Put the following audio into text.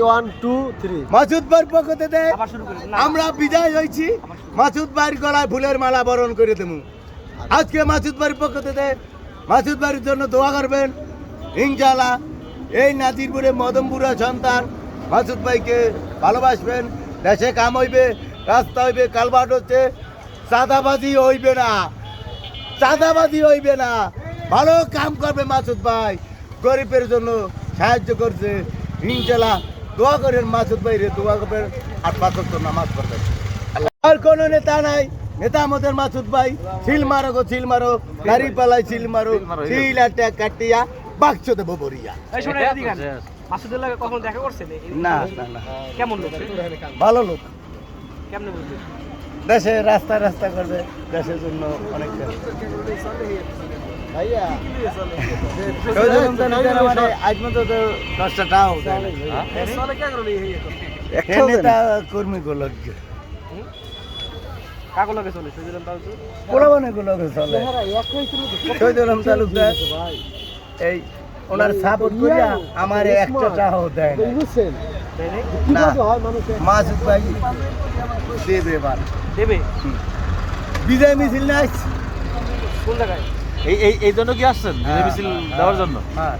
1 2 3 মাসুদ ভাইয়ের পক্ষ থেকে আমরা বিদায় হয়েছি। মাসুদ ভাইয়ের গলায় ফুলের মালা বরণ করে দেবো। আজকে মাসুদ ভাইয়ের পক্ষ থেকে মাসুদ ভাইয়ের জন্য দোয়া করবেন। ইনশাআল্লাহ এই নাজিরপুরে মদমপুরা সন্তান মাসুদ ভাইকে ভালোবাসবেন। দেশে কাম হইবে, রাস্তা হইবে, কালভার্ট হচ্ছে, চাঁদাবাজি হইবে না, চাঁদাবাজি হইবে না, ভালো কাম করবে মাসুদ ভাই, গরিবের জন্য সাহায্য করছে। ইনশাআল্লাহ দোয়া করেন মাসুদ ভাই রে, দোয়া করবেন আর 5 ওয়াক্ত নামাজ পড়বেন। আর কোনো নেতা নাই, নেতা আমাদের মাসুদ ভাই। সিল মারো গো সিল মারো, গাড়ি পালাই সিল মারো, সিল আটা কাটিয়া বাক্স দেবো বরিয়া। মাসুদুল্লাহ কখন দেখা করছেন? না না না, কেমন লোক? ভালো লোক। কেমনে বুঝলেন? দেশে রাস্তা রাস্তা করবে, দেশের জন্য অনেক ভাইয়া আজ পর্যন্ত 10টা টাও নেতা কর্মী গুলো কাগো লগে চলে সুজন তালু পোলাবানে গুলো চলে। শহীদুল তালুকদার এই ওনার সাপোর্ট করিয়া আমার একটা টাও দেয় না। মাসুদ ভাই দেবে, এবার দেবে। বিজয় মিছিল নাই কোন জায়গায়? এই জন্য কি আসছেন মিছিল দেওয়ার জন্য? হ্যাঁ।